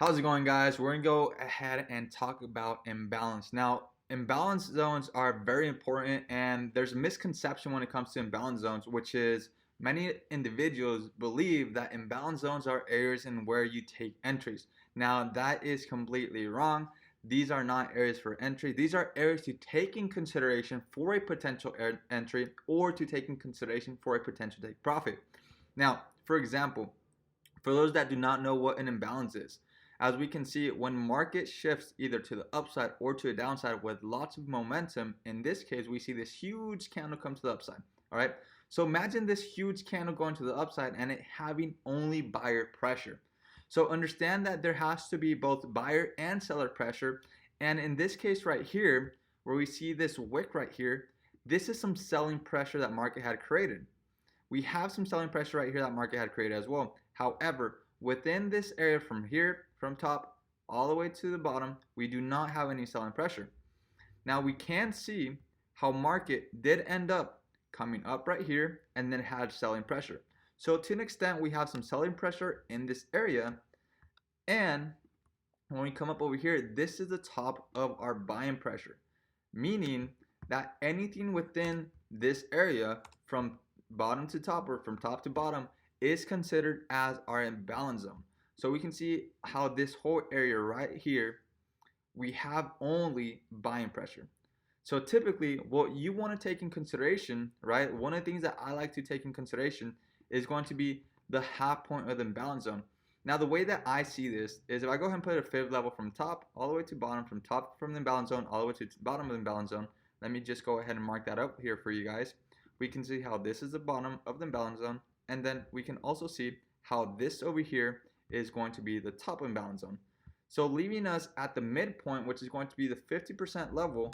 How's it going, guys? We're gonna go ahead and talk about imbalance. Now, imbalance zones are very important, and there's a misconception when it comes to imbalance zones, which is many individuals believe that imbalance zones are areas in where you take entries. Now, that is completely wrong. These are not areas for entry. These are areas to take in consideration for a potential entry or to take in consideration for a potential take profit. Now, for example, for those that do not know what an imbalance is, as we can see, when market shifts either to the upside or to the downside with lots of momentum, in this case, we see this huge candle come to the upside. All right. So imagine this huge candle going to the upside and it having only buyer pressure. So understand that there has to be both buyer and seller pressure. And in this case right here, where we see this wick right here, this is some selling pressure that market had created. We have some selling pressure right here that market had created as well. However, within this area from here, from top all the way to the bottom, we do not have any selling pressure. Now we can see how market did end up coming up right here and then had selling pressure. So to an extent, we have some selling pressure in this area. And when we come up over here, this is the top of our buying pressure, meaning that anything within this area from bottom to top or from top to bottom is considered as our imbalance zone. So we can see how this whole area right here, we have only buying pressure. So typically what you want to take in consideration, right? One of the things that I like to take in consideration is going to be the half point of the imbalance zone. Now the way that I see this is if I go ahead and put a fib level from top all the way to bottom, from top from the imbalance zone all the way to the bottom of the imbalance zone, let me just go ahead and mark that up here for you guys. We can see how this is the bottom of the imbalance zone, and then we can also see how this over here is going to be the top imbalance zone. So leaving us at the midpoint, which is going to be the 50% level,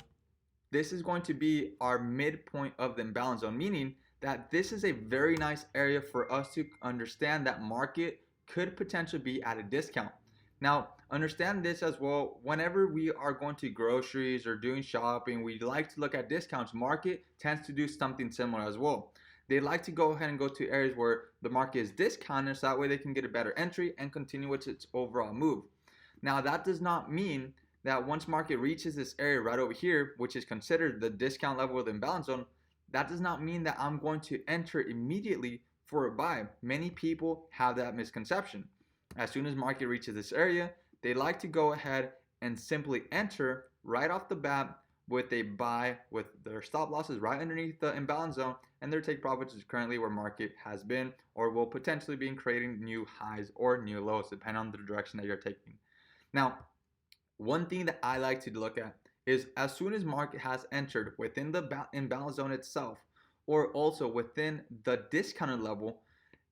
this is going to be our midpoint of the imbalance zone, meaning that this is a very nice area for us to understand that market could potentially be at a discount. Now, understand this as well. Whenever we are going to groceries or doing shopping, we like to look at discounts. Market tends to do something similar as well. They like to go ahead and go to areas where the market is discounted so that way they can get a better entry and continue with its overall move. Now, that does not mean that once market reaches this area right over here, which is considered the discount level of the imbalance zone, that does not mean that I'm going to enter immediately for a buy. Many people have that misconception. As soon as market reaches this area, they like to go ahead and simply enter right off the bat with a buy with their stop losses right underneath the imbalance zone, and their take profits is currently where market has been or will potentially be creating new highs or new lows depending on the direction that you're taking. Now, one thing that I like to look at is as soon as market has entered within the imbalance zone itself or also within the discounted level,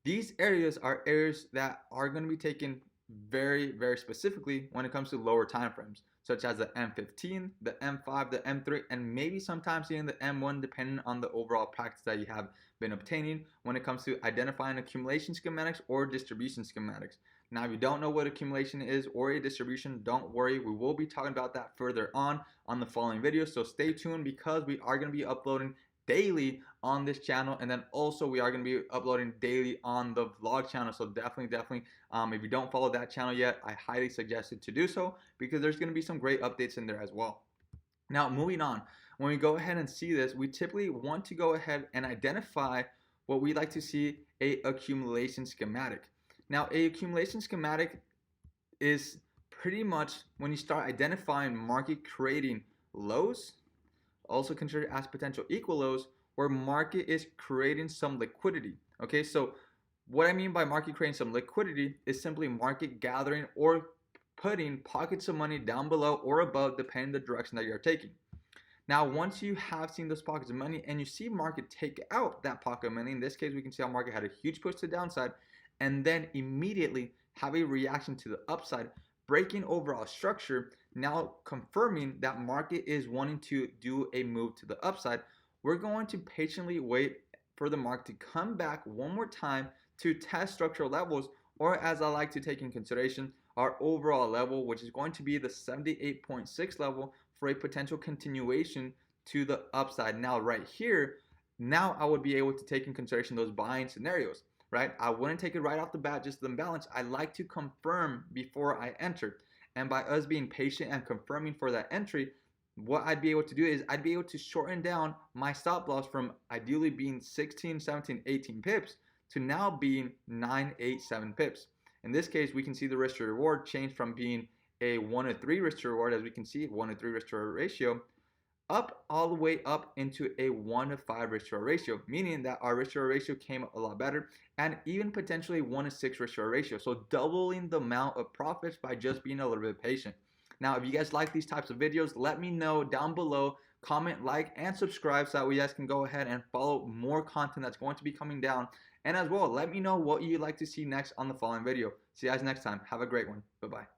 these areas are areas that are going to be taken very, very specifically when it comes to lower time frames, such as the M15, the M5, the M3, and maybe sometimes even the M1, depending on the overall practice that you have been obtaining when it comes to identifying accumulation schematics or distribution schematics. Now, if you don't know what accumulation is or a distribution, don't worry. We will be talking about that further on the following videos. So stay tuned because we are going to be uploading daily on this channel, and then also we are going to be uploading daily on the vlog channel. So definitely if you don't follow that channel yet, I highly suggest it to do so because there's going to be some great updates in there as well. Now, moving on, when we go ahead and see this, we typically want to go ahead and identify what we like to see a accumulation schematic. Now, a accumulation schematic is pretty much when you start identifying market creating lows, also considered as potential equal lows, where market is creating some liquidity. Okay, so what I mean by market creating some liquidity is simply market gathering or putting pockets of money down below or above depending the direction that you're taking. Now, once you have seen those pockets of money and you see market take out that pocket of money, in this case we can see how market had a huge push to the downside and then immediately have a reaction to the upside, breaking overall structure, now confirming that market is wanting to do a move to the upside. We're going to patiently wait for the market to come back one more time to test structural levels, or as I like to take in consideration, our overall level, which is going to be the 78.6 level for a potential continuation to the upside. Now right here, now I would be able to take in consideration those buying scenarios. right? I wouldn't take it right off the bat, just the imbalance. I like to confirm before I enter. And by us being patient and confirming for that entry, what I'd be able to do is I'd be able to shorten down my stop loss from ideally being 16, 17, 18 pips to now being 9, 8, 7 pips. In this case, we can see the risk to reward change from being a 1 to 3 risk to reward, as we can see, 1 to 3 risk to reward ratio, up all the way up into a 1 to 5 risk to reward ratio, meaning that our risk to reward ratio came a lot better, and even potentially 1 to 6 risk to reward ratio. So doubling the amount of profits by just being a little bit patient. Now, if you guys like these types of videos, let me know down below. Comment, like, and subscribe so that you guys can go ahead and follow more content that's going to be coming down. And as well, let me know what you'd like to see next on the following video. See you guys next time. Have a great one. Bye-bye.